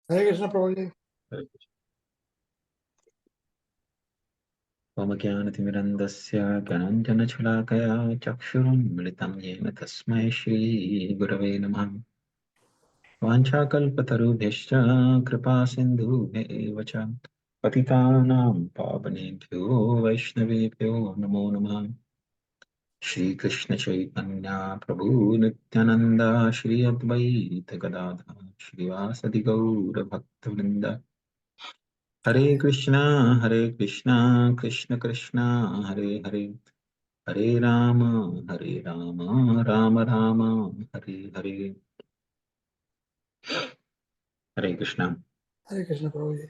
हरे कृष्ण प्रभु जी। ओमज्ञानतिमिरन्दस्य ज्ञानाञ्जनशलाकया चक्षुरुन्मिलितं येन तस्मै श्रीगुरवे नमः। वाञ्छाकल्पतरुभ्यश्च कृपासिन्धुभ्येव च पतितानां पावनेभ्यो वैष्णवेभ्यो नमो नमः। श्रीकृष्ण चैतन्य प्रभु नित्यानंद श्री अद्वैत गदाधर श्रीवासदि गौर भक्तवृंद। हरे कृष्णा कृष्ण कृष्ण हरे हरे, हरे राम राम राम हरे हरे। हरे कृष्णा। हरे कृष्ण प्रभु जी।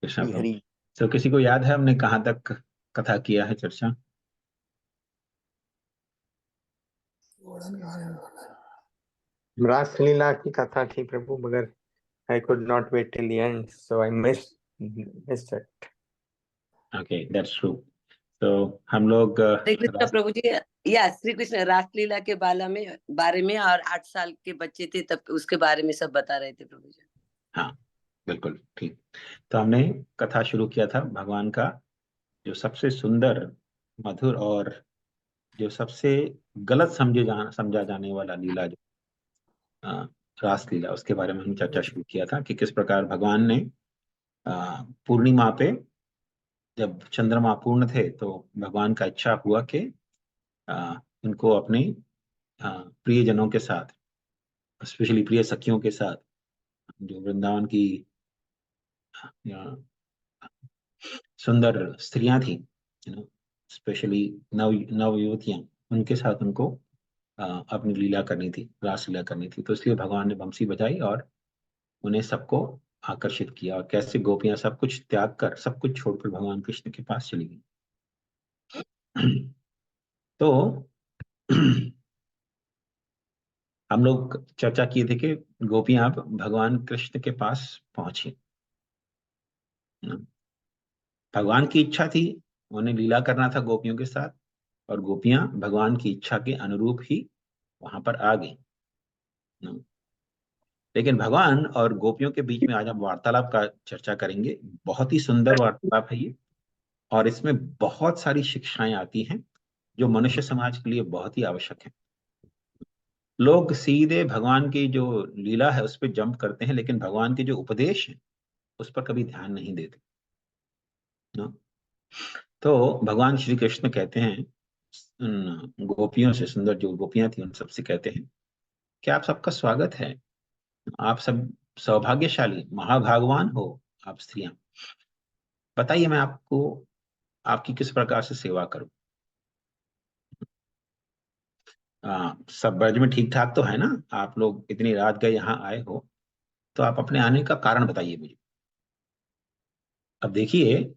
कृष्णा हरी प्रभु। हरी। तो किसी को याद है हमने कहाँ तक कथा किया है, चर्चा? गोवर्धन कहानी वाला है। रासलीला की कथा थी प्रभु, मगर I could not wait till the end, so I missed it. Okay, that's true. तो हम लोग श्री कृष्ण प्रभु जी। या श्री कृष्ण रासलीला के बारे में और 8 साल के बच्चे थे तब उसके बारे में सब बता रहे थे प्रभु जी। हाँ, बिल्कुल ठीक। तो हमने कथा शुरू किया था भगवान का जो सबसे सुंदर, मधुर और जो सबसे गलत समझा जाने वाला लीला, जो अ, रास लीला, उसके बारे में हम चर्चा शुरू किया था कि किस प्रकार भगवान ने पूर्णिमा पे, जब चंद्रमा पूर्ण थे, तो भगवान का इच्छा हुआ कि उनको अपने प्रियजनों के साथ, स्पेशली प्रिय सखियों के साथ, जो वृंदावन की सुंदर स्त्रियां थी, स्पेशली नव युवतियां, उनके साथ उनको अपनी लीला करनी थी, रास लीला करनी थी। तो इसलिए भगवान ने बंसी बजाई और उन्हें सबको आकर्षित किया, और कैसे गोपियां सब कुछ त्याग कर, सब कुछ छोड़कर भगवान कृष्ण के पास चली गई। तो हम लोग चर्चा किए थे कि गोपियां अब भगवान कृष्ण के पास पहुंची। भगवान की इच्छा थी, उन्हें लीला करना था गोपियों के साथ, और गोपियां भगवान की इच्छा के अनुरूप ही वहां पर आ गई। लेकिन भगवान और गोपियों के बीच में आज हम वार्तालाप का चर्चा करेंगे। बहुत ही सुंदर वार्तालाप है ये, और इसमें बहुत सारी शिक्षाएं आती हैं जो मनुष्य समाज के लिए बहुत ही आवश्यक है। लोग सीधे भगवान की जो लीला है उस पर जंप करते हैं, लेकिन भगवान के जो उपदेश है उस पर कभी ध्यान नहीं देते ना। तो भगवान श्री कृष्ण कहते हैं उन गोपियों से, सुंदर जो गोपियां थी उन सबसे कहते हैं कि आप सबका स्वागत है, आप सब सौभाग्यशाली महाभागवान हो, आप स्त्रियां। बताइए, मैं आपको आपकी किस प्रकार से सेवा करूं? सब ब्रज में ठीक ठाक तो है ना? आप लोग इतनी रात गए यहाँ आए हो, तो आप अपने आने का कारण बताइए मुझे। अब देखिए,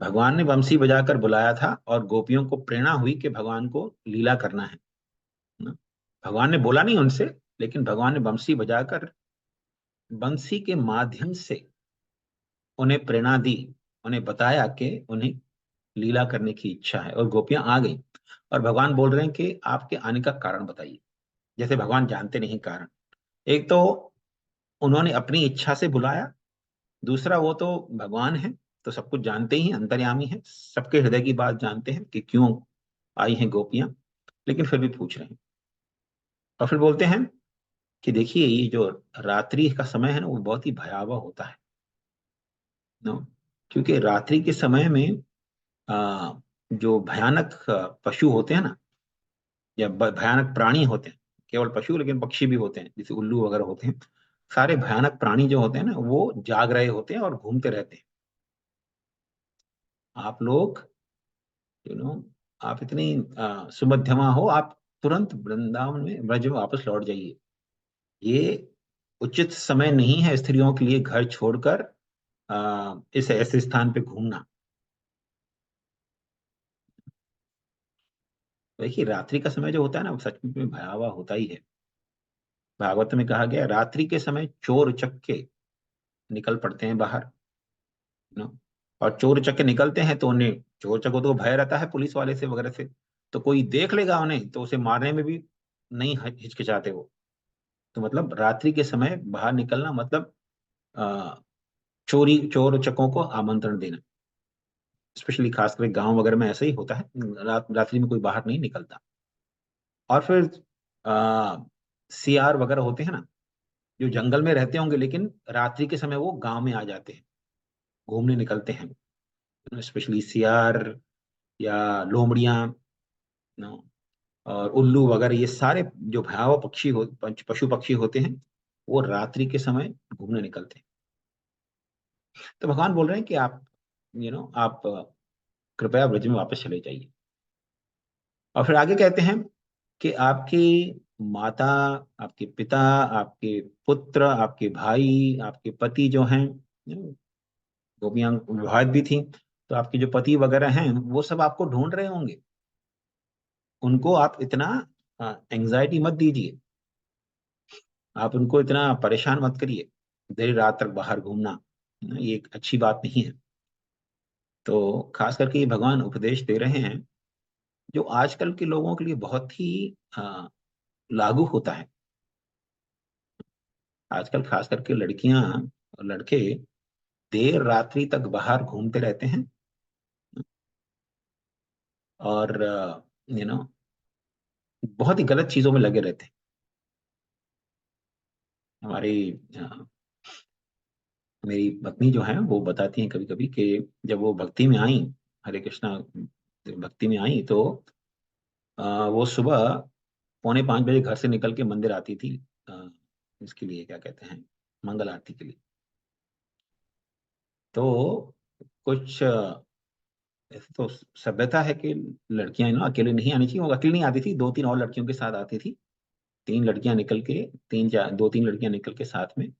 भगवान ने बंसी बजाकर बुलाया था और गोपियों को प्रेरणा हुई कि भगवान को लीला करना है ना। भगवान ने बोला नहीं उनसे, लेकिन भगवान ने बंसी बजाकर, बंसी के माध्यम से उन्हें प्रेरणा दी, उन्हें बताया कि उन्हें लीला करने की इच्छा है, और गोपियां आ गई। और भगवान बोल रहे हैं कि आपके आने का कारण बताइए, जैसे भगवान जानते नहीं कारण। एक तो उन्होंने अपनी इच्छा से बुलाया, दूसरा वो तो भगवान है, तो सब कुछ जानते ही हैं, अंतर्यामी है, सबके हृदय की बात जानते हैं कि क्यों आई हैं गोपियां, लेकिन फिर भी पूछ रहे हैं। और फिर बोलते हैं कि देखिए, ये जो रात्रि का समय है ना, वो बहुत ही भयावह होता है नो, क्योंकि रात्रि के समय में आ, जो भयानक पशु होते हैं ना, या भयानक प्राणी होते हैं, केवल पशु लेकिन पक्षी भी होते हैं, जैसे उल्लू वगैरह होते हैं, सारे भयानक प्राणी जो होते हैं ना, वो जाग रहे होते हैं और घूमते रहते हैं। आप लोग, यू नो आप इतनी सुमध्यमा हो, आप तुरंत वृंदावन में, ब्रज में वापस लौट जाइए। ये उचित समय नहीं है स्त्रियों के लिए घर छोड़कर इस ऐसे स्थान पे घूमना। देखिए, रात्रि का समय जो होता है ना, वो सच में भयावह होता ही है। भागवत में कहा गया, रात्रि के समय चोर उचक्के निकल पड़ते हैं बाहर, नो। और चोर उचक्के निकलते हैं तो उन्हें, चोर चकों तो भय रहता है पुलिस वाले से वगैरह से, तो कोई देख लेगा उन्हें तो उसे मारने में भी नहीं हिचकिचाते वो। तो मतलब रात्रि के समय बाहर निकलना मतलब चोर चकों को आमंत्रण देना। स्पेशली खासकर गांव वगैरह में ऐसा ही होता है, रात्रि में कोई बाहर नहीं निकलता। और फिर सियार वगैरह होते हैं ना, जो जंगल में रहते होंगे लेकिन रात्रि के समय वो गांव में आ जाते हैं, घूमने निकलते हैं। स्पेशली सियार या लोमड़ियां, नो, और उल्लू वगैरह, ये सारे जो भयावह पशु पक्षी होते हैं, वो रात्रि के समय घूमने निकलते हैं। तो भगवान बोल रहे हैं कि आप आप कृपया ब्रज में वापस चले जाइए। और फिर आगे कहते हैं कि आपकी माता, आपके पिता, आपके पुत्र, आपके भाई, आपके पति जो हैं, गोपियां विवाहित भी थी, तो आपके जो पति वगैरह हैं वो सब आपको ढूंढ रहे होंगे। उनको आप इतना एंजाइटी मत दीजिए, आप उनको इतना परेशान मत करिए, देर रात तक बाहर घूमना ये एक अच्छी बात नहीं है। तो खास करके ये भगवान उपदेश दे रहे हैं जो आजकल के लोगों के लिए बहुत ही लागू होता है। आजकल खास करके लड़कियां और लड़के देर रात्रि तक बाहर घूमते रहते हैं, और बहुत ही गलत चीजों में लगे रहते हैं। हमारी मेरी पत्नी जो है वो बताती हैं कभी कभी कि जब वो भक्ति में आई, हरे कृष्णा भक्ति में आई, तो वो सुबह 4:45 बजे घर से निकल के मंदिर आती थी, इसके लिए क्या कहते हैं, मंगल आरती के लिए। तो कुछ ऐसे तो सभ्यता है कि लड़कियां अकेले नहीं आनी चाहिए, वो अकेले नहीं आती थी, 2-3 और लड़कियों के साथ आती थी। 3 लड़कियां निकल के, 2-3 लड़कियां निकल के साथ में,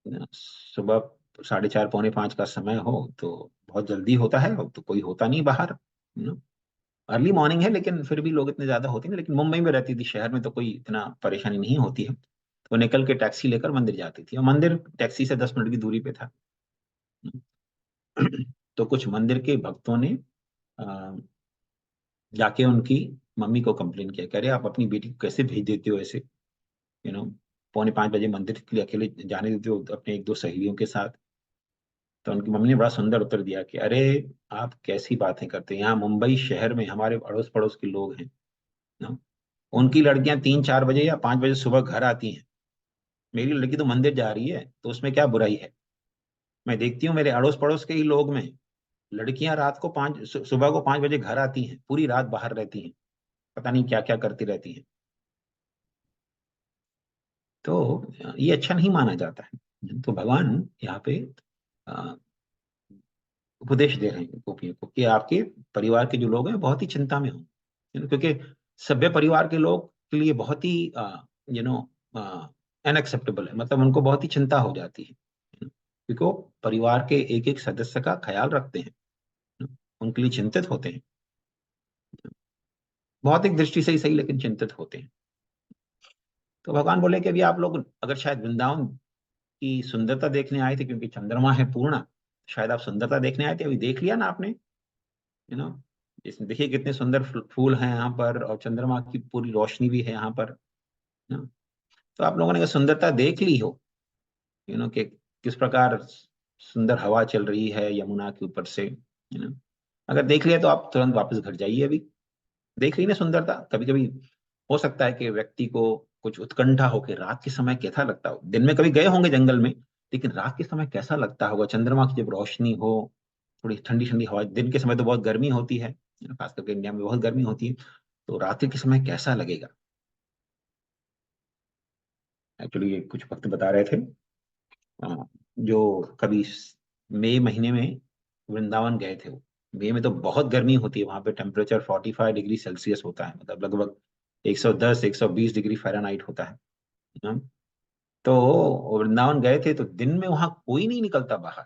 सुबह 4:30 4:45 का समय हो तो बहुत जल्दी होता है, अब तो कोई होता नहीं बाहर, अर्ली मॉर्निंग है लेकिन फिर भी लोग इतने ज्यादा होते नहीं। लेकिन मुंबई में रहती थी, शहर में तो कोई इतना परेशानी नहीं होती है, तो निकल के टैक्सी लेकर मंदिर जाती थी, और मंदिर टैक्सी से 10 मिनट की दूरी पे था। तो कुछ मंदिर के भक्तों ने अ, जाके उनकी मम्मी को कंप्लेन किया, कह रहे आप अपनी बेटी को कैसे भेज देते हो ऐसे, 4:45 बजे मंदिर के लिए अकेले जाने देते हो अपने 1-2 सहेलियों के साथ। तो उनकी मम्मी ने बड़ा सुंदर उत्तर दिया कि अरे आप कैसी बातें करते हैं, यहाँ मुंबई शहर में हमारे अड़ोस पड़ोस के लोग हैं ना, उनकी लड़कियां 3-4 बजे या 5 बजे सुबह घर आती हैं, मेरी लड़की तो मंदिर जा रही है तो उसमें क्या बुराई है। मैं देखती हूँ मेरे अड़ोस पड़ोस के ही लोग में लड़कियां रात को सुबह को 5 बजे घर आती हैं, पूरी रात बाहर रहती हैं, पता नहीं क्या क्या करती रहती हैं। तो ये अच्छा नहीं माना जाता है। तो भगवान यहाँ पे अ, उपदेश दे रहे हैं गोपियों को कि आपके परिवार के जो लोग हैं बहुत ही चिंता में हों, क्योंकि सभ्य परिवार के लोग के लिए बहुत ही यू नो अनएक्सेप्टेबल है, मतलब उनको बहुत ही चिंता हो जाती है, क्योंकि वो परिवार के एक एक सदस्य का ख्याल रखते हैं, उनके लिए चिंतित होते हैं, भौतिक दृष्टि से ही सही लेकिन चिंतित होते हैं। तो भगवान बोले कि अभी आप लोग अगर शायद वृंदावन की सुंदरता देखने आए थे, क्योंकि चंद्रमा है पूर्णा, शायद आप सुंदरता देखने आए थे, अभी देख लिया ना आपने, इसमें देखिए कितने सुंदर फूल हैं यहाँ पर, और चंद्रमा की पूरी रोशनी भी है यहाँ पर ना। तो आप लोगों ने अगर सुंदरता देख ली हो, कि किस प्रकार सुंदर हवा चल रही है यमुना के ऊपर से, अगर देख लिया तो आप तुरंत वापस घर जाइए। अभी देख ली ना सुंदरता। कभी कभी हो सकता है कि व्यक्ति को कुछ उत्कंठा हो कि रात के समय कैसा लगता हो, दिन में कभी गए होंगे जंगल में, लेकिन रात के समय कैसा लगता होगा, चंद्रमा की जब रोशनी हो, थोड़ी ठंडी ठंडी हवा, दिन के समय तो बहुत गर्मी होती है, खास करके इंडिया में बहुत गर्मी होती है, तो रात्रि के समय कैसा लगेगा। एक्चुअली कुछ भक्त बता रहे थे जो कभी मई महीने में वृंदावन गए थे, वो मई में तो बहुत गर्मी होती है वहां पे, टेम्परेचर 45 डिग्री सेल्सियस होता है, मतलब लगभग 110-120 डिग्री फ़ारेनहाइट होता है ना? तो वृंदावन गए थे तो दिन में वहां कोई नहीं निकलता बाहर,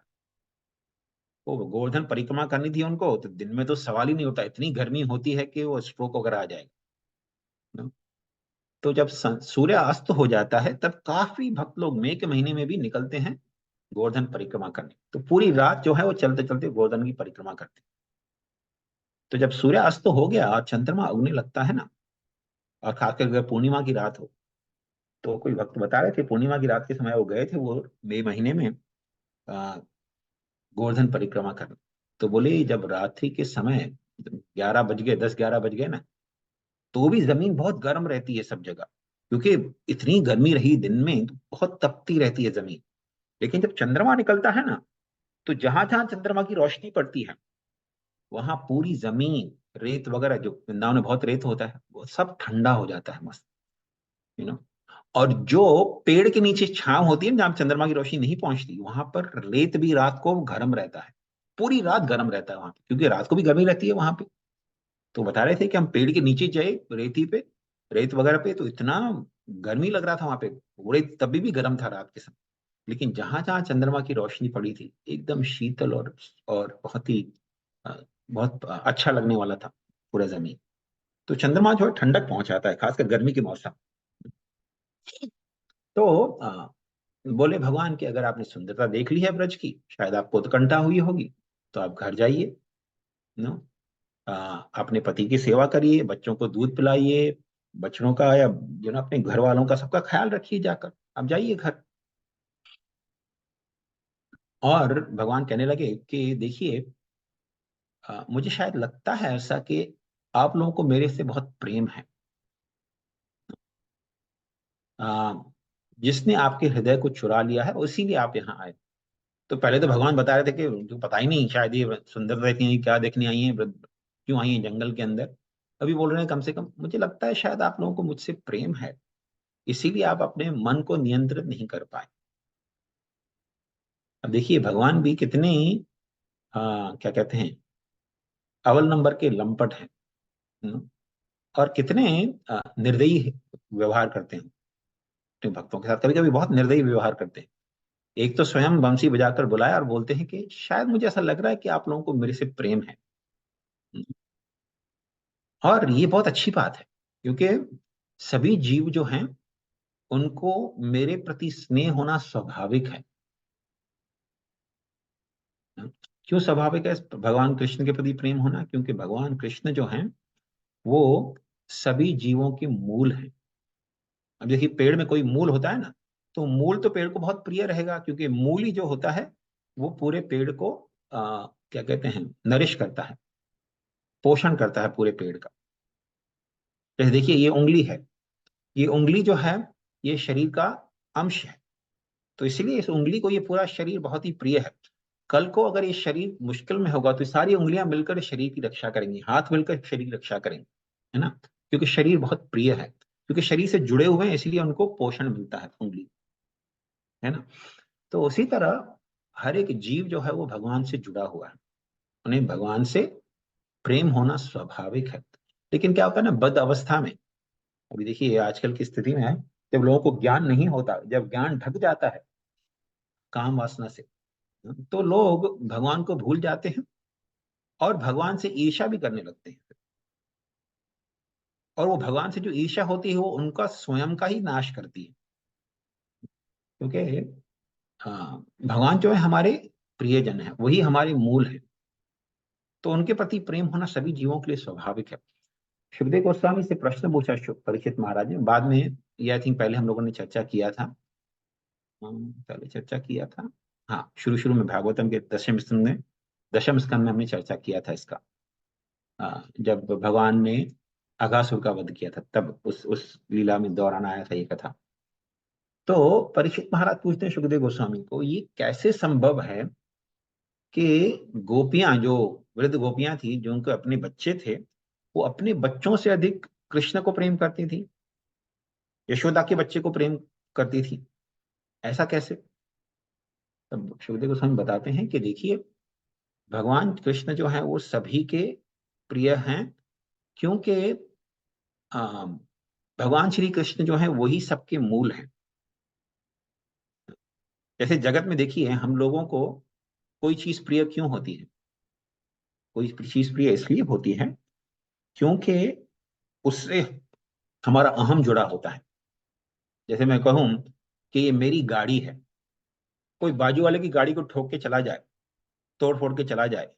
वो गोवर्धन परिक्रमा करनी थी उनको, तो दिन में तो सवाल ही नहीं होता, इतनी गर्मी होती है कि वो स्ट्रोक वगैरह आ जाएगा ना? तो जब सूर्य अस्त हो जाता है तब काफी भक्त लोग मई के महीने में भी निकलते हैं गोवर्धन परिक्रमा करने, तो पूरी रात जो है वो चलते चलते गोवर्धन की परिक्रमा करते हैं। तो जब सूर्य अस्त हो गया और चंद्रमा उगने लगता है ना, और खासकर अगर पूर्णिमा की रात हो, तो कोई भक्त बता रहे थे पूर्णिमा की रात के समय वो गए थे, वो मई महीने में गोवर्धन परिक्रमा करने। तो बोले जब रात्रि के समय 11 बज गए, 10-11 बज गए ना, तो भी जमीन बहुत गर्म रहती है सब जगह, क्योंकि इतनी गर्मी रही दिन में, तो बहुत तपती रहती है जमीन। लेकिन जब चंद्रमा निकलता है ना, तो जहां जहां चंद्रमा की रोशनी पड़ती है, वहां पूरी जमीन, रेत वगैरह, जो वृंदावन में बहुत रेत होता है, वो सब ठंडा हो जाता है मस्त, यू नो। और जो पेड़ के नीचे छांव होती है, जहां चंद्रमा की रोशनी नहीं पहुंचती, वहां पर रेत भी रात को गर्म रहता है, पूरी रात गर्म रहता है वहां पे, क्योंकि रात को भी गर्मी रहती है वहां पे। तो बता रहे थे कि हम पेड़ के नीचे गए, रेती पे, रेत वगैरह पे, तो इतना गर्मी लग रहा था वहां पे, पूरे तभी भी गर्म था रात के समय। लेकिन जहां जहां चंद्रमा की रोशनी पड़ी थी, एकदम शीतल और बहुत ही बहुत अच्छा लगने वाला था पूरा जमीन। तो चंद्रमा जो है ठंडक पहुंचाता है, खासकर गर्मी के मौसम। तो बोले भगवान कि अगर आपने सुंदरता देख ली है ब्रज की, शायद आपको उत्कंठा हुई होगी, तो आप घर जाइए, नो, अपने पति की सेवा करिए, बच्चों को दूध पिलाइए, बच्चों का या अपने घर वालों का सबका ख्याल रखिए, जाकर आप जाइए घर। और भगवान कहने लगे कि देखिए, मुझे शायद लगता है ऐसा कि आप लोगों को मेरे से बहुत प्रेम है। आ, जिसने आपके हृदय को चुरा लिया है, इसीलिए आप यहाँ आए। तो पहले तो भगवान बता रहे थे कि उनको पता ही नहीं, शायद ये सुंदरता देखनी है, क्या देखने आई है, क्यों आई है जंगल के अंदर। अभी बोल रहे हैं कम से कम मुझे लगता है शायद आप लोगों को मुझसे प्रेम है, इसीलिए आप अपने मन को नियंत्रित नहीं कर पाए। अब देखिए भगवान भी कितने क्या कहते हैं, अव्वल नंबर के लंपट हैं, न? और कितने निर्दयी व्यवहार करते हैं अपने भक्तों के साथ, कभी कभी बहुत निर्दयी व्यवहार करते हैं। एक तो स्वयं बंसी बजाकर बुलाया और बोलते हैं कि शायद मुझे ऐसा लग रहा है कि आप लोगों को मेरे से प्रेम है। और ये बहुत अच्छी बात है, क्योंकि सभी जीव जो हैं, उनको मेरे प्रति स्नेह होना स्वाभाविक है। क्यों स्वाभाविक है भगवान कृष्ण के प्रति प्रेम होना? क्योंकि भगवान कृष्ण जो हैं, वो सभी जीवों के मूल हैं। अब देखिए पेड़ में कोई मूल होता है ना, तो मूल तो पेड़ को बहुत प्रिय रहेगा, क्योंकि मूल ही जो होता है वो पूरे पेड़ को क्या कहते हैं, नरिश करता है, पोषण करता है पूरे पेड़ का। जैसे देखिए ये उंगली है, ये उंगली जो है, ये शरीर का अंश है, तो इसलिए इस उंगली को ये पूरा शरीर बहुत ही प्रिय है। कल को अगर ये शरीर मुश्किल में होगा, तो सारी उंगलियां मिलकर शरीर की रक्षा करेंगी, हाथ मिलकर शरीर की रक्षा करेंगे, है ना, क्योंकि शरीर बहुत प्रिय है, क्योंकि शरीर से जुड़े हुए हैं, इसलिए उनको पोषण मिलता है उंगली, है ना। तो उसी तरह हर एक जीव जो है वो भगवान से जुड़ा हुआ है, उन्हें भगवान से प्रेम होना स्वाभाविक है। लेकिन क्या होता है ना, बद अवस्था में, अभी देखिए आजकल की स्थिति में है, जब लोगों को ज्ञान नहीं होता, जब ज्ञान ढक जाता है काम वासना से, तो लोग भगवान को भूल जाते हैं और भगवान से ईर्ष्या भी करने लगते हैं। और वो भगवान से जो ईर्ष्या होती है, वो उनका स्वयं का ही नाश करती है, क्योंकि भगवान जो है हमारे प्रियजन है, वही हमारे मूल है, तो उनके प्रति प्रेम होना सभी जीवों के लिए स्वाभाविक है। सुखदेव गोस्वामी से प्रश्न पूछा परीक्षित महाराज ने, बाद में ये आई थिंक पहले हम लोगों ने चर्चा किया था, पहले चर्चा किया था, हाँ शुरू शुरू में भागवतम के दशम स्कंद में हमने चर्चा किया था इसका। जब भगवान ने अघासुर का वध किया था, तब उस लीला में दौरान आया था ये कथा। तो परीक्षित महाराज पूछते हैं सुखदेव गोस्वामी को, ये कैसे संभव है कि गोपियां, जो वृद्ध गोपियां थी, जो उनके अपने बच्चे थे, वो अपने बच्चों से अधिक कृष्ण को प्रेम करती थी, यशोदा के बच्चे को प्रेम करती थी, ऐसा कैसे? तब सुखदेव गोस्वामी बताते हैं कि देखिए भगवान कृष्ण जो है वो सभी के प्रिय हैं, क्योंकि भगवान श्री कृष्ण जो है वही सबके मूल हैं। जैसे जगत में देखिए हम लोगों को कोई चीज प्रिय क्यों होती है? कोई चीज प्रिय इसलिए होती है क्योंकि उससे हमारा अहम जुड़ा होता है। जैसे मैं कहूं कि ये मेरी गाड़ी है, कोई बाजू वाले की गाड़ी को ठोक के चला जाए, तोड़ फोड़ के चला जाए,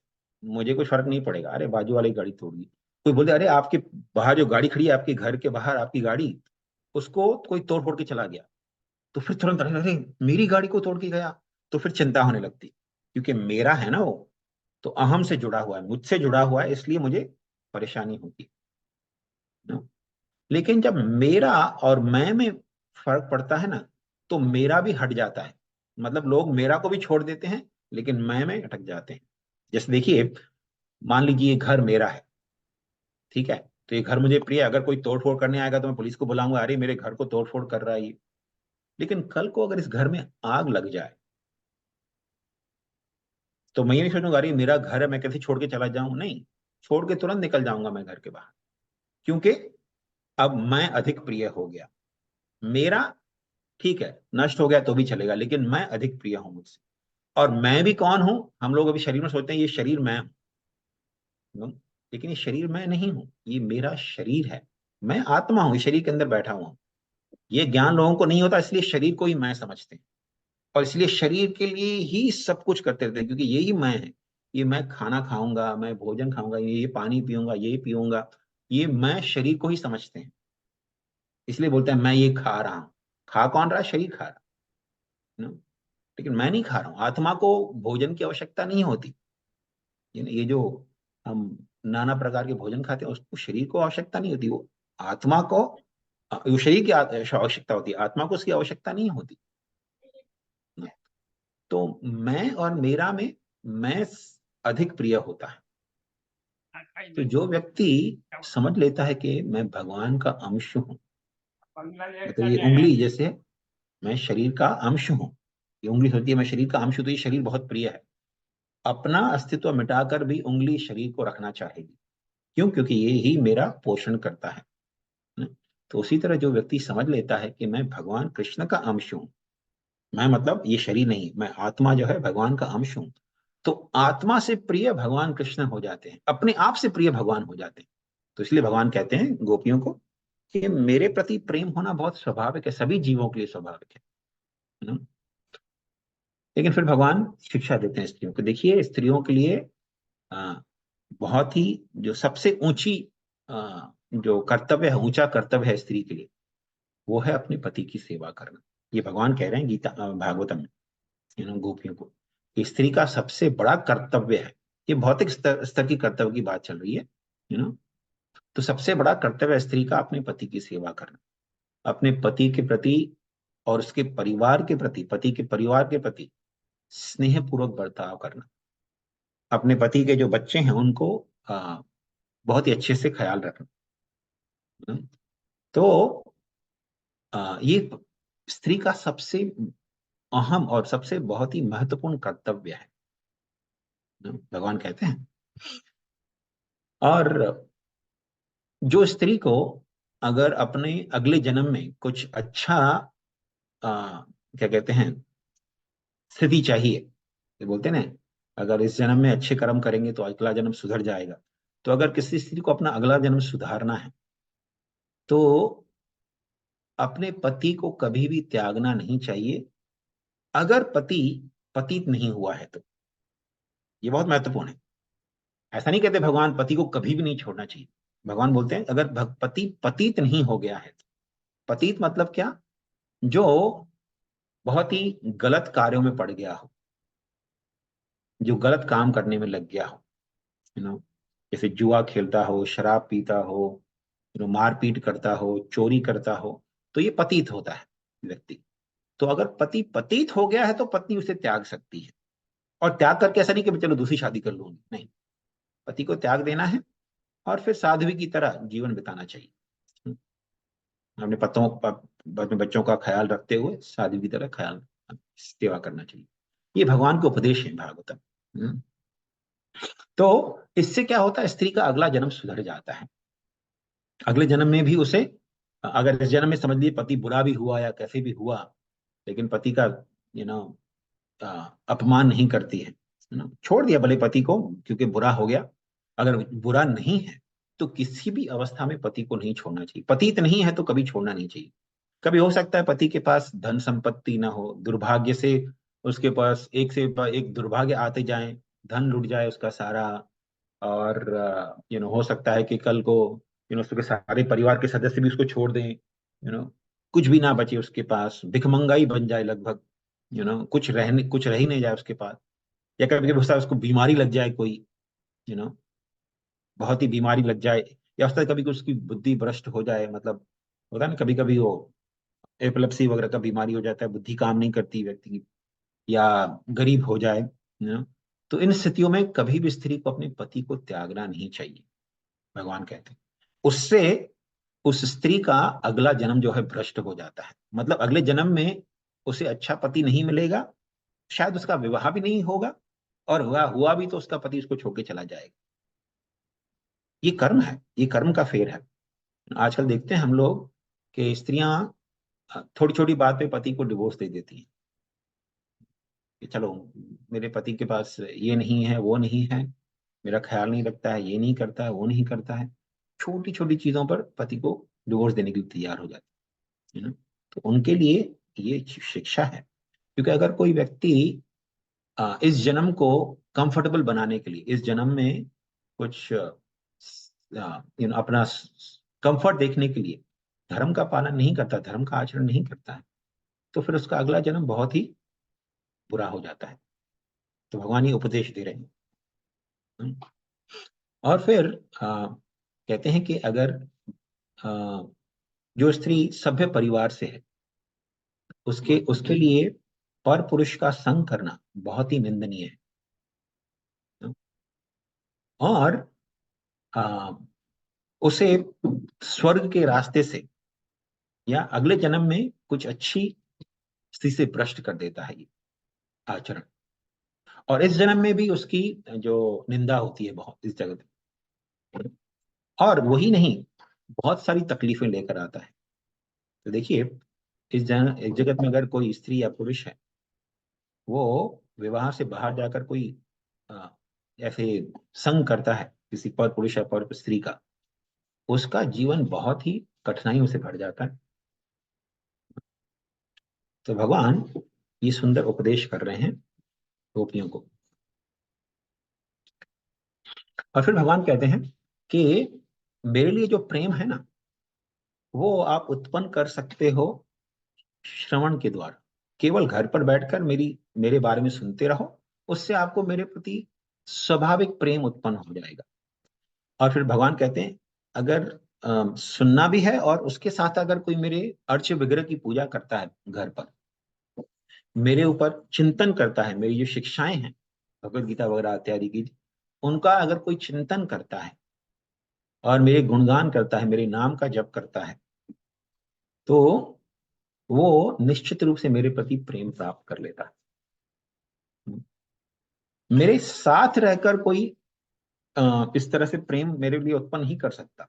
मुझे कोई फर्क नहीं पड़ेगा, अरे बाजू वाले की गाड़ी तोड़ दी। कोई बोले अरे आपके बाहर जो गाड़ी खड़ी है, आपके घर के बाहर आपकी गाड़ी, उसको कोई तोड़ फोड़ के चला गया, तो फिर तुरंत अरे मेरी गाड़ी को तोड़ के गया, तो फिर चिंता होने लगती, क्योंकि मेरा है ना वो, तो अहम से जुड़ा हुआ है, मुझसे जुड़ा हुआ है, इसलिए मुझे परेशानी होती है ना? लेकिन जब मेरा और मैं में फर्क पड़ता है ना, तो मेरा भी हट जाता है। मतलब लोग मेरा को भी छोड़ देते हैं, लेकिन मैं में अटक जाते हैं। जैसे देखिए, मान लीजिए ये घर मेरा है, ठीक है, तो ये घर मुझे प्रिय है। अगर कोई तोड़ फोड़ करने आएगा तो मैं पुलिस को बुलाऊंगा, अरे मेरे घर को तोड़ फोड़ कर रहा है ये। लेकिन कल को अगर इस घर में आग लग जाए, तो मैं ये नहीं सोचूंगा अरे मेरा घर है, मैं कैसे छोड़ के चला जाऊं, नहीं, छोड़ के तुरंत निकल जाऊंगा मैं घर के बाहर, क्योंकि अब मैं अधिक प्रिय हो गया। मेरा ठीक है नष्ट हो गया तो भी चलेगा, लेकिन मैं अधिक प्रिय हूं मुझसे। और मैं भी कौन हूं, हम लोग अभी शरीर में सोचते हैं ये शरीर मैं हूं, लेकिन ये शरीर मैं नहीं हूं, ये मेरा शरीर है। मैं आत्मा हूं, इस शरीर के अंदर बैठा हुआ हूं। ये ज्ञान लोगों को नहीं होता, इसलिए शरीर को ही मैं समझते हैं, और इसलिए शरीर के लिए ही सब कुछ करते रहते हैं, क्योंकि यही मैं है। ये मैं खाना खाऊंगा, मैं भोजन खाऊंगा, ये पानी पीऊंगा, ये पीऊंगा, ये मैं शरीर को ही समझते हैं। इसलिए बोलते हैं मैं ये खा रहा हूँ। खा कौन रहा है? शरीर खा रहा है ना? लेकिन मैं नहीं खा रहा हूँ। आत्मा को भोजन की आवश्यकता नहीं होती। ये जो हम नाना प्रकार के भोजन खाते हैं, उसको शरीर को आवश्यकता नहीं होती, वो आत्मा को, वो शरीर की आवश्यकता होती है, आत्मा को उसकी आवश्यकता नहीं होती। तो मैं और मेरा में मैं अधिक प्रिय होता है। तो जो व्यक्ति समझ लेता है कि मैं भगवान का अंश हूं, मतलब ये उंगली जैसे मैं शरीर का अंश हूं, ये उंगली सोचती है मैं शरीर का अंश हूं, तो ये शरीर बहुत प्रिय है। अपना अस्तित्व मिटाकर भी उंगली शरीर को रखना चाहेगी। क्यों? क्योंकि ये ही मेरा पोषण करता है ना? तो उसी तरह जो व्यक्ति समझ लेता है कि मैं भगवान कृष्ण का अंश हूं, मैं मतलब ये शरीर नहीं, मैं आत्मा जो है भगवान का अंश हूं, तो आत्मा से प्रिय भगवान कृष्ण हो जाते हैं, अपने आप से प्रिय भगवान हो जाते हैं। तो इसलिए भगवान कहते हैं गोपियों को कि मेरे प्रति प्रेम होना बहुत स्वाभाविक है, सभी जीवों के लिए स्वाभाविक है ना? लेकिन फिर भगवान शिक्षा देते हैं स्त्रियों को। देखिए स्त्रियों के लिए आ, बहुत ही जो सबसे ऊंची जो कर्तव्य है, ऊंचा कर्तव्य है स्त्री के लिए, वो है अपने पति की सेवा करना। ये भगवान कह रहे हैं गीता भागवतम में, गोपियों को, कि स्त्री का सबसे बड़ा कर्तव्य है। ये भौतिक स्तर की कर्तव्य की बात चल रही है, तो सबसे बड़ा कर्तव्य है स्त्री का अपने पति की सेवा करना, अपने पति के प्रति और उसके परिवार के प्रति, पति के परिवार के प्रति स्नेह पूर्वक बर्ताव करना, अपने पति के जो बच्चे हैं उनको बहुत ही अच्छे से ख्याल रखना। तो ये स्त्री का सबसे अहम और सबसे बहुत ही महत्वपूर्ण कर्तव्य है, भगवान कहते हैं। और जो स्त्री को अगर अपने अगले जन्म में कुछ अच्छा क्या कहते हैं स्थिति चाहिए, ये बोलते हैं ना, अगर इस जन्म में अच्छे कर्म करेंगे तो अगला जन्म सुधर जाएगा। तो अगर किसी स्त्री को अपना अगला जन्म सुधारना है, तो अपने पति को कभी भी त्यागना नहीं चाहिए, अगर पति पतित नहीं हुआ है तो। ये बहुत महत्वपूर्ण है। ऐसा नहीं कहते भगवान पति को कभी भी नहीं छोड़ना चाहिए। भगवान बोलते हैं अगर पति पतित नहीं हो गया है तो। पतित मतलब क्या? जो बहुत ही गलत कार्यों में पड़ गया हो, जो गलत काम करने में लग गया हो, जैसे जुआ खेलता हो, शराब पीता हो, मारपीट करता हो, चोरी करता हो, तो ये पतित होता है व्यक्ति। तो अगर पति पतित हो गया है तो पत्नी उसे त्याग सकती है। और त्याग करके ऐसा नहीं कि चलो दूसरी शादी कर लूंगी, नहीं, पति को त्याग देना है और फिर साध्वी की तरह जीवन बिताना चाहिए, अपने अपने बच्चों का ख्याल रखते हुए साध्वी की तरह ख्याल सेवा करना चाहिए। ये भगवान के उपदेश है भागवतम। तो इससे क्या होता है, स्त्री का अगला जन्म सुधर जाता है। अगले जन्म में भी उसे, अगर इस जन्म में समझ लीजिए पति बुरा भी हुआ या कैसे भी हुआ, लेकिन पति का यू नो अपमान नहीं करती है, छोड़ दिया भले पति को क्योंकि बुरा हो गया। अगर बुरा नहीं है तो किसी भी अवस्था में पति को नहीं छोड़ना चाहिए। पतित नहीं है तो कभी छोड़ना नहीं चाहिए। कभी हो सकता है पति के पास धन संपत्ति ना हो, दुर्भाग्य से उसके पास एक से एक दुर्भाग्य आते जाए, धन लुट जाए उसका सारा, और हो सकता है कि कल को उसके सारे परिवार के सदस्य भी उसको छोड़ दें, कुछ भी ना बचे उसके पास, भिखमंगाई बन जाए लगभग, कुछ रह ही नहीं जाए उसके पास, या कभी कभी होता है उसको बीमारी लग जाए कोई, यू नो बहुत ही बीमारी लग जाए, या होता है कभी कभी उसकी बुद्धि भ्रष्ट हो जाए, मतलब होता है ना कभी कभी वो एपिलेप्सी वगैरह का बीमारी हो जाता है, बुद्धि काम नहीं करती व्यक्ति की, या गरीब हो जाए, तो इन स्थितियों में कभी भी स्त्री को अपने पति को त्यागना नहीं चाहिए। भगवान कहते हैं उससे उस स्त्री का अगला जन्म जो है भ्रष्ट हो जाता है, मतलब अगले जन्म में उसे अच्छा पति नहीं मिलेगा, शायद उसका विवाह भी नहीं होगा, और हुआ भी तो उसका पति उसको छोड़ के चला जाएगा। ये कर्म है, ये कर्म का फेर है। आजकल देखते हैं हम लोग कि स्त्रियां थोड़ी छोटी बात पे पति को डिवोर्स दे देती हैं कि चलो मेरे पति के पास ये नहीं है, वो नहीं है, मेरा ख्याल नहीं रखता है, ये नहीं करता है, वो नहीं करता है, छोटी छोटी चीजों पर पति को डिवोर्स देने के लिए तैयार हो जाती है ना। तो उनके लिए ये शिक्षा है, क्योंकि अगर कोई व्यक्ति इस जन्म को कंफर्टेबल बनाने के लिए, इस जन्म में कुछ अपना कंफर्ट देखने के लिए धर्म का पालन नहीं करता, धर्म का आचरण नहीं करता है, तो फिर उसका अगला जन्म बहुत ही बुरा हो जाता है। तो भगवान ये उपदेश दे रहे हैं। और फिर कहते हैं कि अगर जो स्त्री सभ्य परिवार से है, उसके लिए पर पुरुष का संग करना बहुत ही निंदनीय है, और उसे स्वर्ग के रास्ते से या अगले जन्म में कुछ अच्छी स्थिति से भ्रष्ट कर देता है ये आचरण, और इस जन्म में भी उसकी जो निंदा होती है बहुत इस जगत में, और वही नहीं बहुत सारी तकलीफें लेकर आता है। तो देखिए इस जगत में अगर कोई स्त्री या पुरुष है, वो विवाह से बाहर जाकर कोई ऐसे संग करता है किसी पर पुरुष या पर स्त्री का, उसका जीवन बहुत ही कठिनाइयों से भर जाता है। तो भगवान ये सुंदर उपदेश कर रहे हैं गोपियों को। और फिर भगवान कहते हैं कि मेरे लिए जो प्रेम है ना, वो आप उत्पन्न कर सकते हो श्रवण के द्वारा। केवल घर पर बैठकर मेरे बारे में सुनते रहो, उससे आपको मेरे प्रति स्वाभाविक प्रेम उत्पन्न हो जाएगा। और फिर भगवान कहते हैं अगर सुनना भी है, और उसके साथ अगर कोई मेरे अर्च विग्रह की पूजा करता है घर पर, मेरे ऊपर चिंतन करता है, मेरी जो शिक्षाएं हैं भगवद गीता वगैरह इत्यादि की, उनका अगर कोई चिंतन करता है और मेरे गुणगान करता है, मेरे नाम का जप करता है, तो वो निश्चित रूप से मेरे प्रति प्रेम प्राप्त कर लेता है। मेरे साथ रहकर कोई इस तरह से प्रेम मेरे लिए उत्पन्न नहीं कर सकता।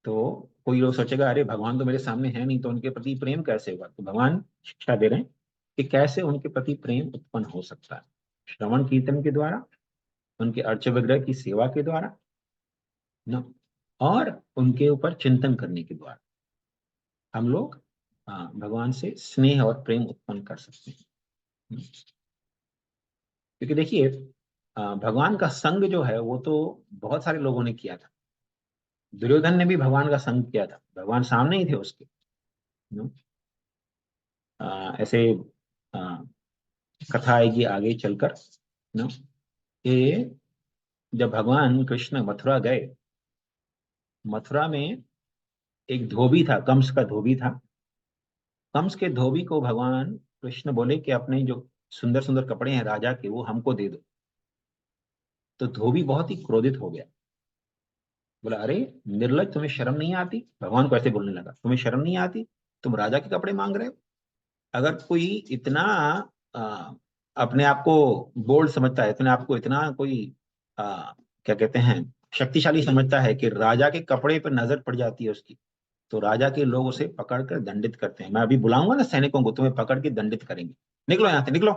तो कोई लोग सोचेगा अरे भगवान तो मेरे सामने है नहीं, तो उनके प्रति प्रेम कैसे होगा? तो भगवान शिक्षा दे रहे हैं कि कैसे उनके प्रति प्रेम उत्पन्न हो सकता है। श्रवण कीर्तन के द्वारा, उनके अर्च विग्रह की सेवा के द्वारा न, और उनके ऊपर चिंतन करने के द्वारा हम लोग भगवान से स्नेह और प्रेम उत्पन्न कर सकते हैं। क्योंकि देखिए भगवान का संग जो है वो तो बहुत सारे लोगों ने किया था। दुर्योधन ने भी भगवान का संग किया था, भगवान सामने ही थे उसके। ऐसे कथा आएगी आगे चलकर न, कि जब भगवान कृष्ण मथुरा गए, मथुरा में एक धोबी था, कंस का धोबी था। कंस के धोबी को भगवान कृष्ण बोले कि अपने जो सुंदर सुंदर कपड़े हैं राजा के, वो हमको दे दो। तो धोबी बहुत ही क्रोधित हो गया, बोला अरे निर्लज, तुम्हें शर्म नहीं आती? भगवान को ऐसे बोलने लगा, तुम्हें शर्म नहीं आती? तुम राजा के कपड़े मांग रहे हो? अगर कोई इतना आ, अपने आप को बोल्ड समझता है, इतने आप को इतना कोई क्या कहते हैं शक्तिशाली समझता है कि राजा के कपड़े पर नजर पड़ जाती है उसकी, तो राजा के लोग उसे पकड़कर दंडित करते हैं। मैं अभी बुलाऊंगा ना सैनिकों को, तुम्हें पकड़ के दंडित करेंगे, निकलो यहां से निकलो।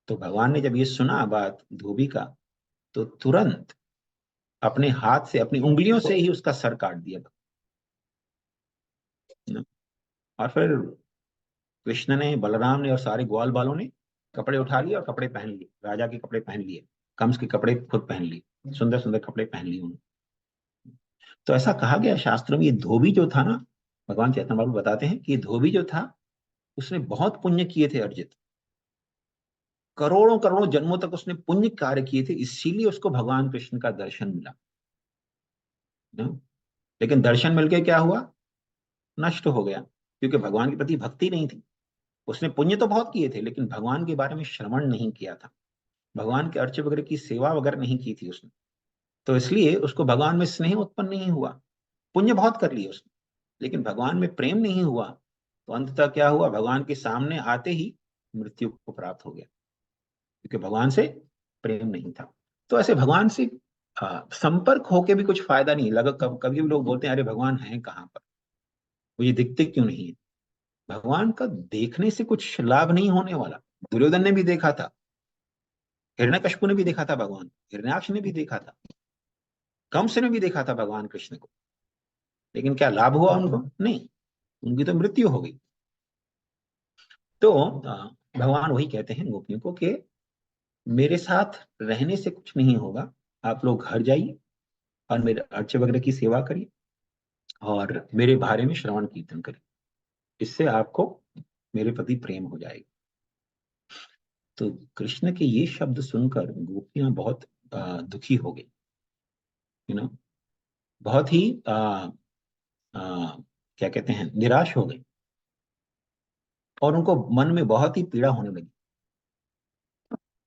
तो भगवान ने जब ये सुना बात धोबी का, तो तुरंत अपने हाथ से, अपनी उंगलियों से ही उसका सर काट दिया। और फिर कृष्ण ने, बलराम ने और सारे ग्वाल बालों ने कपड़े उठा लिए और कपड़े पहन लिए, राजा के कपड़े पहन लिए, कंस के कपड़े खुद पहन लिए, सुंदर सुंदर कपड़े पहन लिए उन्होंने। तो ऐसा कहा गया शास्त्रों में, ये धोबी जो था ना, भगवान चैतन्य महाप्रभु बताते हैं कि ये धोबी जो था उसने बहुत पुण्य किए थे अर्जित, करोड़ों करोड़ों जन्मों तक उसने पुण्य कार्य किए थे, इसीलिए उसको भगवान कृष्ण का दर्शन मिला ना? लेकिन दर्शन मिलके क्या हुआ? नष्ट हो गया, क्योंकि भगवान के प्रति भक्ति नहीं थी। उसने पुण्य तो बहुत किए थे लेकिन भगवान के बारे में श्रवण नहीं किया था, भगवान के अर्च वगैरह की सेवा वगैरह नहीं की थी उसने, तो इसलिए उसको भगवान में स्नेह उत्पन्न नहीं हुआ। पुण्य बहुत कर लिया उसने लेकिन भगवान में प्रेम नहीं हुआ, तो अंततः क्या हुआ? भगवान के सामने आते ही मृत्यु को प्राप्त हो गया, क्योंकि भगवान से प्रेम नहीं था। तो ऐसे भगवान से संपर्क होके भी कुछ फायदा नहीं लगा। कभी भी लोग बोलते हैं अरे भगवान है कहाँ पर, मुझे दिखते क्यों नहीं है? भगवान का देखने से कुछ लाभ नहीं होने वाला। दुर्योधन ने भी देखा था, हिरण्यकशिपु ने भी देखा था भगवान, हिरण्याक्ष ने भी देखा था, कंस ने भी देखा था भगवान कृष्ण को, लेकिन क्या लाभ हुआ उनको? नहीं, उनकी तो मृत्यु हो गई। तो भगवान वही कहते हैं गोपियों को कि मेरे साथ रहने से कुछ नहीं होगा, आप लोग घर जाइए और मेरे अर्च वगैरह की सेवा करिए और मेरे बारे में श्रवण कीर्तन करिए, इससे आपको मेरे प्रति प्रेम हो जाएगा। तो कृष्ण के ये शब्द सुनकर गोपियां बहुत दुखी हो गई, बहुत ही क्या कहते हैं, निराश हो गई, और उनको मन में बहुत ही पीड़ा होने लगी।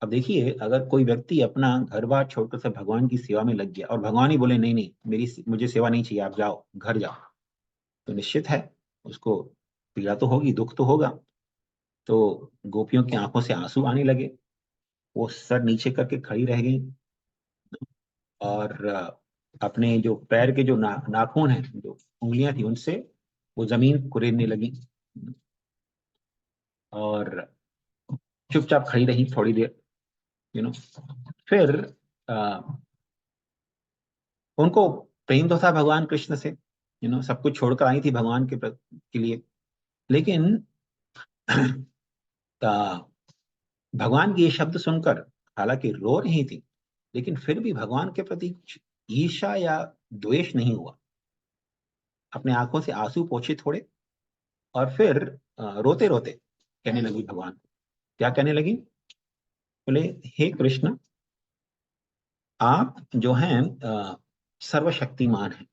अब देखिए, अगर कोई व्यक्ति अपना घर बार छोड़कर से भगवान की सेवा में लग गया और भगवान ही बोले नहीं नहीं मुझे सेवा नहीं चाहिए, आप जाओ घर जाओ, तो निश्चित है उसको पीड़ा तो होगी, दुख तो होगा। तो गोपियों की आंखों से आंसू आने लगे, वो सर नीचे करके खड़ी रह गई और अपने जो पैर के जो नाखून हैं, जो उंगलियां थी, उनसे वो जमीन कुरेदने लगी और चुपचाप खड़ी रही थोड़ी देर। फिर आ, उनको प्रेम तो था भगवान कृष्ण से, सब कुछ छोड़कर आई थी भगवान के लिए, लेकिन भगवान के ये शब्द सुनकर हालांकि रो रही थी, लेकिन फिर भी भगवान के प्रति ईर्ष्या या द्वेष नहीं हुआ। अपने आंखों से आंसू पोंछे थोड़े और फिर रोते रोते कहने लगी भगवान को, क्या कहने लगी? बोले हे कृष्ण, आप जो हैं सर्वशक्तिमान हैं,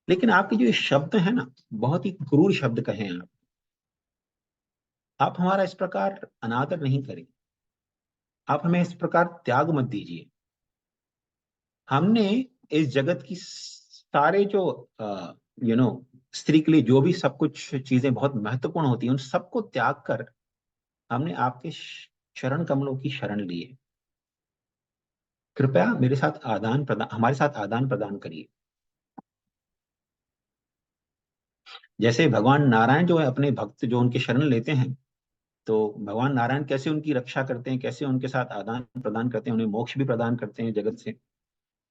लेकिन आपके जो ये शब्द है ना, बहुत ही क्रूर शब्द कहे हैं आप हमारा इस प्रकार अनादर नहीं करें, आप हमें इस प्रकार त्याग मत दीजिए। हमने इस जगत की सारे जो स्त्री के लिए जो भी सब कुछ चीजें बहुत महत्वपूर्ण होती हैं, उन सबको त्याग कर हमने आपके चरण कमलों की शरण ली है। कृपया मेरे साथ हमारे साथ आदान प्रदान करिए। जैसे भगवान नारायण जो है, अपने भक्त जो उनके शरण लेते हैं, तो भगवान नारायण कैसे उनकी रक्षा करते हैं, कैसे उनके साथ आदान प्रदान करते हैं, उन्हें मोक्ष भी प्रदान करते हैं जगत से।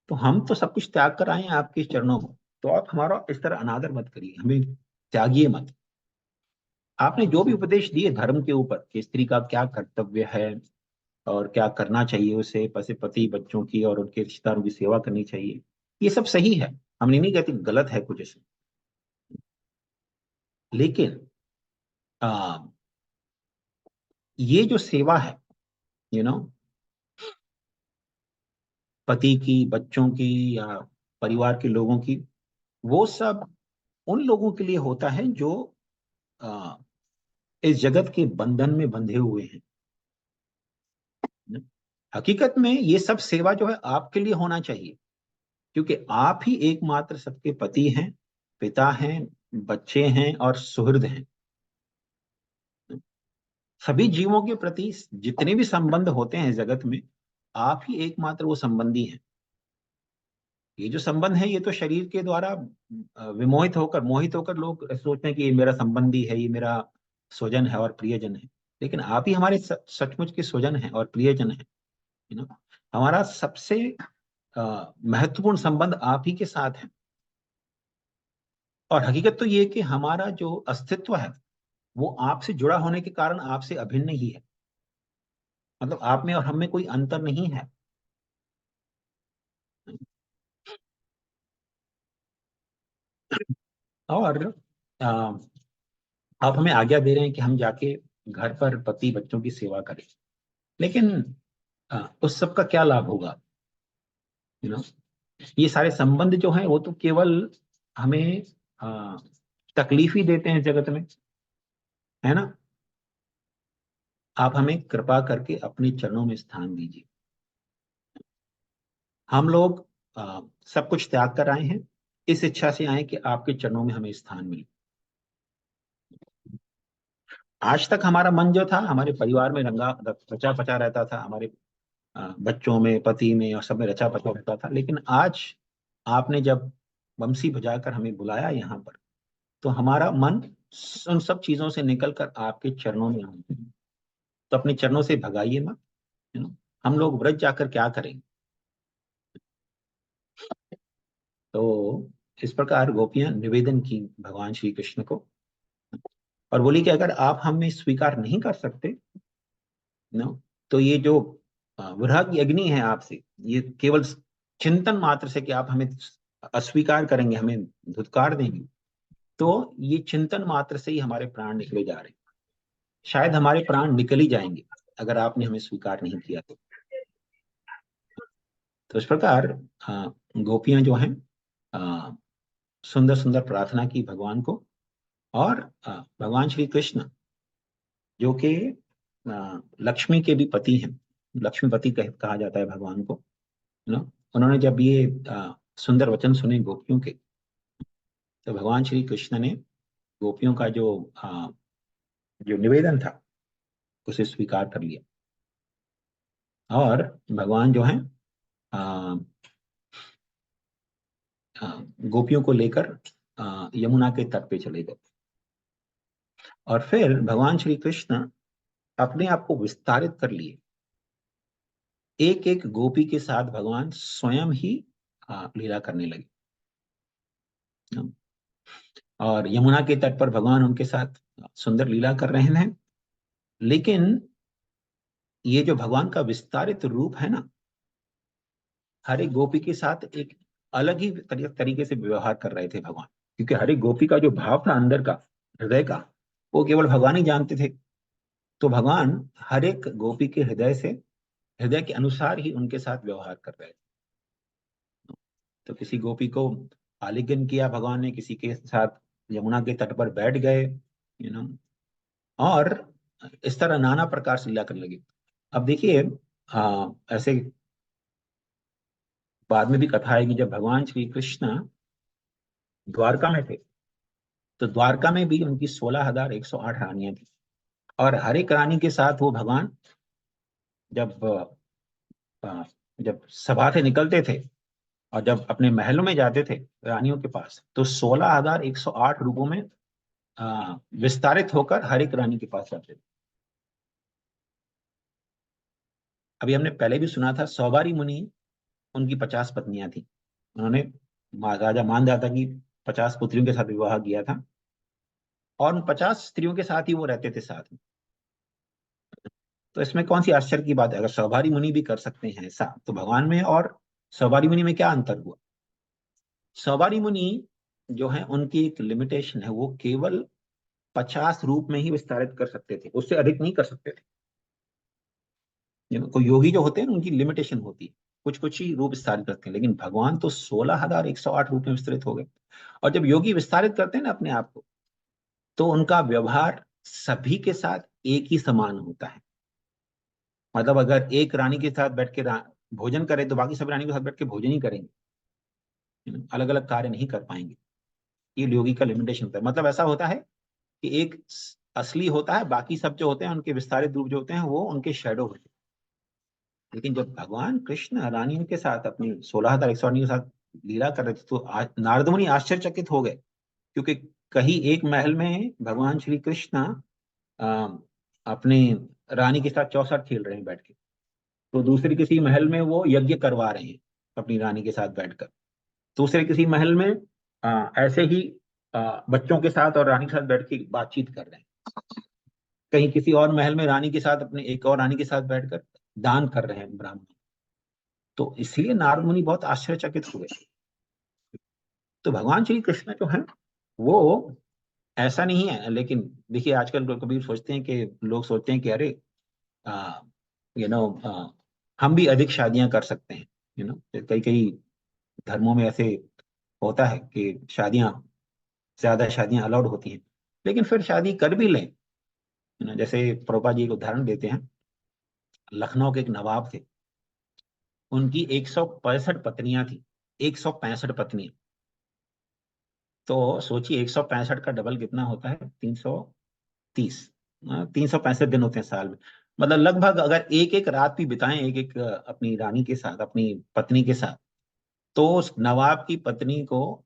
तो हम तो सब कुछ त्याग कर आए हैं आपके चरणों में, तो आप हमारा इस तरह अनादर मत करिए, हमें त्यागिए मत। आपने जो भी उपदेश दिए धर्म के ऊपर कि स्त्री का क्या कर्तव्य है और क्या करना चाहिए उसे, पति बच्चों की और उनके रिश्तेदारों की सेवा करनी चाहिए, ये सब सही है, हम नहीं कहते गलत है कुछ इसमें। लेकिन आ, ये जो सेवा है, यू नो पति की, बच्चों की या परिवार के लोगों की, वो सब उन लोगों के लिए होता है जो आ, इस जगत के बंधन में बंधे हुए हैं। हकीकत में ये सब सेवा जो है आपके लिए होना चाहिए, क्योंकि आप ही एकमात्र सबके पति हैं, पिता हैं, बच्चे हैं और सुहृद हैं। सभी जीवों के प्रति जितने भी संबंध होते हैं जगत में, आप ही एकमात्र वो संबंधी हैं। ये जो संबंध है, ये तो शरीर के द्वारा मोहित होकर लोग सोचते हैं कि ये मेरा संबंधी है, ये मेरा स्वजन है और प्रियजन है, लेकिन आप ही हमारे सचमुच के स्वजन हैं और प्रियजन हैं। हमारा सबसे महत्वपूर्ण संबंध आप ही के साथ है। और हकीकत तो ये कि हमारा जो अस्तित्व है वो आपसे जुड़ा होने के कारण आपसे अभिन्न ही है, मतलब आप में और हम में कोई अंतर नहीं है। और आ, आप हमें आज्ञा दे रहे हैं कि हम जाके घर पर पति बच्चों की सेवा करें, लेकिन उस सब का क्या लाभ होगा? यू नो, ये सारे संबंध जो हैं वो तो केवल हमें आ, तकलीफ ही देते हैं जगत में, है ना। आप हमें कृपा करके अपने चरणों में स्थान दीजिए। हम लोग सब कुछ त्याग कर आए हैं, इस इच्छा से आए कि आपके चरणों में हमें स्थान मिले। आज तक हमारा मन जो था हमारे परिवार में रंगा रचा पचा रहता था, हमारे बच्चों में, पति में और सब में रचा पचा रहता था, लेकिन आज आपने जब बंसी बजाकर हमें बुलाया यहाँ पर, तो हमारा मन उन सब चीजों से निकलकर आपके चरणों में आ गया। तो अपने चरणों से भगाइए मत। हम लोग व्रज जाकर क्या करेंगे? तो इस प्रकार गोपियां निवेदन की भगवान श्री कृष्ण को, और बोली कि अगर आप हमें स्वीकार नहीं कर सकते नो, तो ये जो विराग की अग्नि है आपसे, ये केवल चिंतन मात्र से कि आप हमें अस्वीकार करेंगे, हमें धुतकार देंगे, तो ये चिंतन मात्र से ही हमारे प्राण निकले जा रहे हैं। शायद हमारे प्राण निकल ही जाएंगे अगर आपने हमें स्वीकार नहीं किया तो इस प्रकार गोपियां जो हैं सुंदर सुंदर प्रार्थना की भगवान को, और भगवान श्री कृष्ण जो कि लक्ष्मी के भी पति हैं, लक्ष्मीपति कहा जाता है भगवान को, ना। उन्होंने जब ये सुंदर वचन सुने गोपियों के, तो भगवान श्री कृष्ण ने गोपियों का जो निवेदन था उसे स्वीकार कर लिया, और भगवान जो है गोपियों को लेकर यमुना के तट पे चले गए। और फिर भगवान श्री कृष्ण अपने आप को विस्तारित कर लिए, एक एक गोपी के साथ भगवान स्वयं ही लीला करने लगे। और यमुना के तट पर भगवान उनके साथ सुंदर लीला कर रहे हैं, लेकिन ये जो भगवान का विस्तारित रूप है ना, हर एक गोपी के साथ एक अलग ही तरीके से व्यवहार कर रहे थे भगवान, क्योंकि हर एक गोपी का जो भाव था अंदर का, हृदय का, वो केवल भगवान ही जानते थे। तो भगवान हर एक गोपी के हृदय से, हृदय के अनुसार ही उनके साथ व्यवहार कर रहे थे। तो किसी गोपी को आलिंगन किया भगवान ने, किसी के साथ यमुना के तट पर बैठ गए, और इस तरह नाना प्रकार से लीला करने लगे। अब देखिए ऐसे बाद में भी कथा है कि जब भगवान श्री कृष्ण द्वारका में थे, तो द्वारका में भी उनकी 16,108 रानियां थी, और हर एक रानी के साथ वो भगवान जब जब सभा से निकलते थे और जब अपने महलों में जाते थे रानियों के पास, तो 16,108 रूपों में विस्तारित होकर हर एक रानी के पास जाते थे। अभी हमने पहले भी सुना था, सौबारी मुनि उनकी 50 पत्नियां थी, उन्होंने राजा मानदाता की 50 पुत्रियों के साथ विवाह किया था, और उन 50 स्त्रियों के साथ ही वो रहते थे साथ में। तो इसमें कौन सी आश्चर्य की बात है? अगर सौबारी मुनि भी कर सकते हैं ऐसा, तो भगवान में और सौबारी मुनि में क्या अंतर हुआ? सौबारी मुनि जो है उनकी एक लिमिटेशन है, वो केवल 50 रूप में ही विस्तारित कर सकते थे, उससे अधिक नहीं कर सकते थे। कोई योगी जो होते हैं उनकी लिमिटेशन होती है, कुछ कुछ ही रूप विस्तारित करते हैं, लेकिन भगवान तो 16,108 रूप में विस्तृत हो गए। और जब योगी विस्तारित करते हैं ना अपने आप को, तो उनका व्यवहार सभी के साथ एक ही समान होता है। मतलब अगर एक रानी के साथ बैठ के भोजन करे, तो बाकी सब रानी के साथ बैठ के भोजन ही करेंगे, अलग अलग कार्य नहीं कर पाएंगे। ये योगी का लिमिटेशन होता है। मतलब ऐसा होता है कि एक असली होता है, बाकी सब जो होते हैं उनके विस्तारित रूप जो होते हैं वो उनके शैडो होते हैं। लेकिन जब भगवान कृष्ण रानियों के साथ, अपनी 16,108 के साथ लीला कर रहे थे, तो नारद मुनि आश्चर्यचकित हो गए, क्योंकि कहीं एक महल में भगवान श्री कृष्ण अपने रानी के साथ चौसठ खेल रहे हैं बैठ के, तो दूसरे किसी महल में वो यज्ञ करवा रहे हैं अपनी रानी के साथ बैठकर, दूसरे किसी महल में ऐसे ही बच्चों के साथ और रानी के साथ बैठ के बातचीत कर रहे हैं, कहीं किसी और महल में रानी के साथ, अपने एक और रानी के साथ बैठकर दान कर रहे हैं ब्राह्मण। तो इसलिए नारद मुनि बहुत आश्चर्यचकित हुए। तो भगवान श्री कृष्ण जो है वो ऐसा नहीं है। लेकिन देखिए आजकल लोग कभी सोचते हैं कि लोग सोचते हैं कि अरे यू नो हम भी अधिक शादियां कर सकते हैं। कई कई धर्मों में ऐसे होता है कि ज्यादा शादियां अलाउड होती हैं। लेकिन फिर शादी कर भी लें, जैसे प्रभुपाद जी एक उदाहरण देते हैं। लखनऊ के एक नवाब थे, उनकी 165 पत्नियां थी। 165 पत्नियां। तो सोचिए 165 का डबल कितना होता है? 330। 365 दिन होते हैं साल में। मतलब लगभग अगर एक एक रात भी बिताएं एक एक अपनी रानी के साथ, अपनी पत्नी के साथ, तो उस नवाब की पत्नी को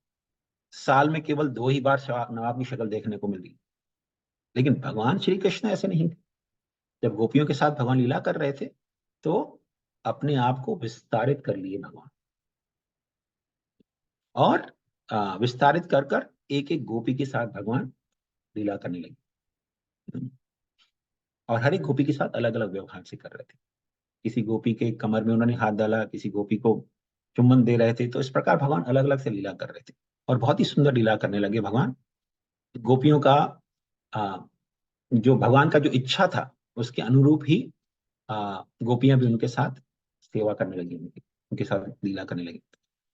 साल में केवल 2 ही बार नवाब की शक्ल देखने को मिली। लेकिन भगवान श्री कृष्ण ऐसे नहीं थे। जब गोपियों के साथ भगवान लीला कर रहे थे तो अपने आप को विस्तारित कर लिए भगवान, और विस्तारित कर कर एक एक गोपी के साथ भगवान लीला करने लगे। और हर एक गोपी के साथ अलग अलग व्यवहार से कर रहे थे। किसी गोपी के कमर में उन्होंने हाथ डाला, किसी गोपी को चुम्बन दे रहे थे। तो इस प्रकार भगवान अलग अलग से लीला कर रहे थे, और बहुत ही सुंदर लीला करने लगे भगवान। गोपियों का आ, जो भगवान का जो इच्छा था उसके अनुरूप ही गोपियां भी उनके साथ सेवा करने लगी, उनके साथ लीला करने लगी।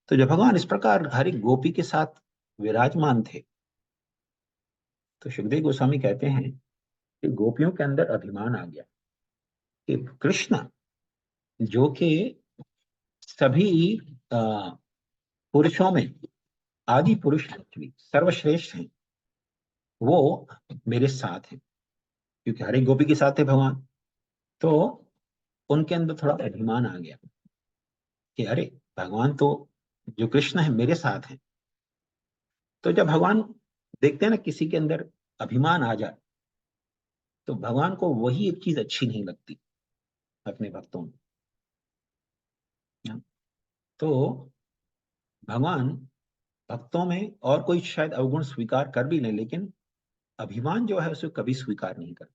तो जब भगवान इस प्रकार हर एक गोपी के साथ विराजमान थे, तो सुखदेव गोस्वामी कहते हैं कि गोपियों के अंदर अभिमान आ गया कि कृष्ण जो कि सभी पुरुषों में आदि पुरुष हैं, actually, सर्वश्रेष्ठ हैं, वो मेरे साथ हैं। क्योंकि हर एक गोपी के साथ थे भगवान, तो उनके अंदर थोड़ा अभिमान आ गया कि अरे भगवान तो जो कृष्ण है मेरे साथ हैं। तो जब भगवान देखते हैं ना किसी के अंदर अभिमान आ जाए, तो भगवान को वही एक चीज अच्छी नहीं लगती अपने भक्तों में। तो भगवान भक्तों में और कोई शायद अवगुण स्वीकार कर भी लें, लेकिन अभिमान जो है उसे कभी स्वीकार नहीं करते,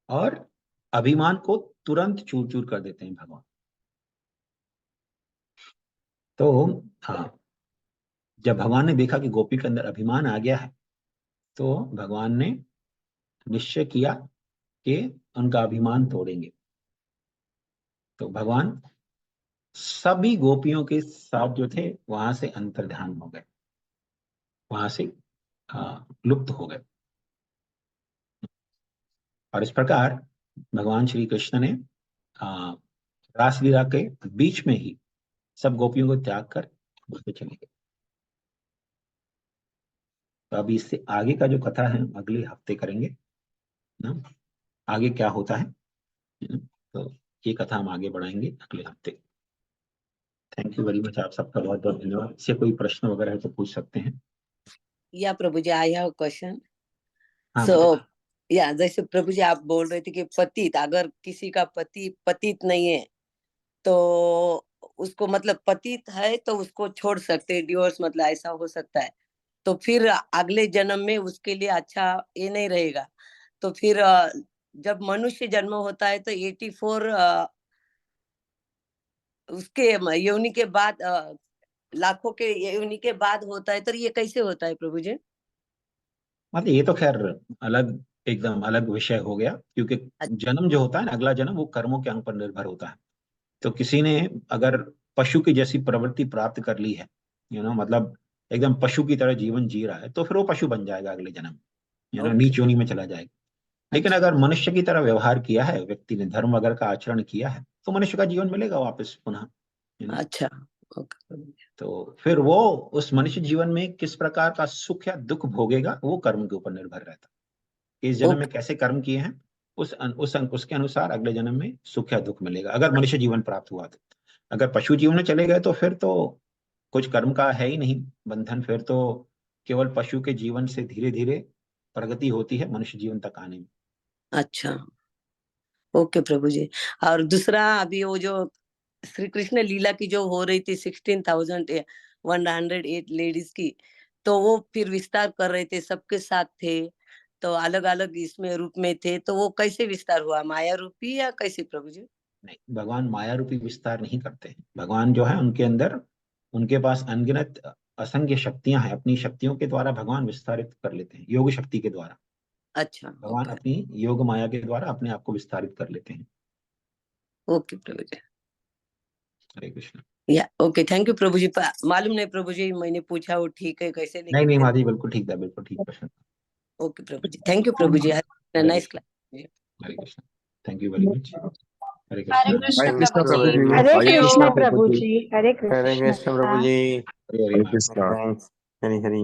और अभिमान को तुरंत चूर चूर कर देते हैं भगवान। तो हाँ, जब भगवान ने देखा कि गोपी के अंदर अभिमान आ गया है, तो भगवान ने निश्चय किया कि उनका अभिमान तोड़ेंगे। तो भगवान सभी गोपियों के साथ जो थे वहां से अंतर्ध्यान हो गए, वहां से लुप्त हो गए। और इस प्रकार भगवान श्री कृष्ण ने रासलीला के बीच में ही सब गोपियों को त्याग कर उसके चले गए। तो अभी इससे आगे का जो कथा है अगले हफ्ते करेंगे ना, आगे क्या होता है। तो ये कथा हम आगे बढ़ाएंगे अगले हफ्ते। थैंक यू वेरी मच, आप सबका बहुत बहुत धन्यवाद। इससे कोई प्रश्न वगैरह है तो पूछ सकते हैं। या प्रभु जी, आई हैव क्वेश्चन। हाँ सो बताइए। या जैसे प्रभु जी आप बोल रहे थे कि पतित, अगर किसी का पति पतित नहीं है तो उसको मतलब पतित है तो उसको छोड़ सकते हैं, डिवोर्स मतलब ऐसा हो सकता है। तो फिर अगले जन्म में उसके लिए अच्छा ये नहीं रहेगा। तो फिर जब मनुष्य जन्म होता है तो 84 उसके योनि के बाद लाखों के योनि के बाद होता है। तो ये कैसे होता है प्रभु जी? मतलब ये तो खैर अलग, एकदम अलग विषय हो गया। क्योंकि जन्म जो होता है ना, अगला जन्म वो कर्मों के अंग पर निर्भर होता है। तो किसी ने अगर पशु की जैसी प्रवृत्ति प्राप्त कर ली है, मतलब एकदम पशु की तरह जीवन जी रहा है, तो फिर वो पशु बन जाएगा अगले जन्म, ओके। नीच योनि में चला जाएगा। लेकिन अच्छा अगर मनुष्य की तरह व्यवहार किया है व्यक्ति ने, धर्म वगैरह का आचरण किया है, तो मनुष्य का जीवन मिलेगा वापस पुनः। अच्छा। ओके। तो फिर वो उस मनुष्य जीवन में किस प्रकार का सुख या दुख भोगेगा वो कर्म के ऊपर निर्भर रहता है। इस जन्म में ओके। कैसे कर्म किए हैं उसके अनुसार अगले जन्म में सुख या दुख मिलेगा, अगर मनुष्य जीवन प्राप्त हुआ तो। अगर पशु जीवन में चले गए तो फिर तो कुछ कर्म का है ही नहीं बंधन। फिर तो केवल पशु के जीवन से धीरे धीरे प्रगति होती है मनुष्य जीवन तक आने में। अच्छा। ओके प्रभु जी। और दूसरा अभी वो जो श्री कृष्ण लीला की जो हो रही थी 16,108 लेडीज की, तो वो फिर विस्तार कर रहे थे, सबके साथ थे, तो अलग अलग इसमें रूप में थे। तो वो कैसे विस्तार हुआ, माया रूपी या कैसे प्रभु जी? नहीं, भगवान माया रूपी विस्तार नहीं करते हैं। भगवान जो है उनके अंदर उनके पास अनगिनत असंख्य शक्तियां हैं, अपनी शक्तियों के द्वारा भगवान विस्तारित कर लेते हैं, योग शक्ति के द्वारा अच्छा भगवान ओके अपनी योग माया के द्वारा अपने आप को विस्तारित कर लेते हैं। ओके प्रभु जी। हरे कृष्ण। या ओके, थैंक यू प्रभु जी। मालूम नहीं प्रभु जी, मैंने पूछा वो ठीक है कैसे, नहीं लेकिन नहीं फिर माधी, बिल्कुल ठीक था, बिल्कुल ठीक प्रश्न। Okay Prabhu ji, thank you Prabhu ji. Hare nice Krishna. Class. Hare Krishna, thank you very much. Hare Hare Krishna. Krishna Prabhu ji. Thank Hare you. Krishna Prabhu ji, Hare Hare Krishna. Krishna Prabhu ji. Hare Hare Hare Maharaj. Krishna. Thanks. Hari Hari.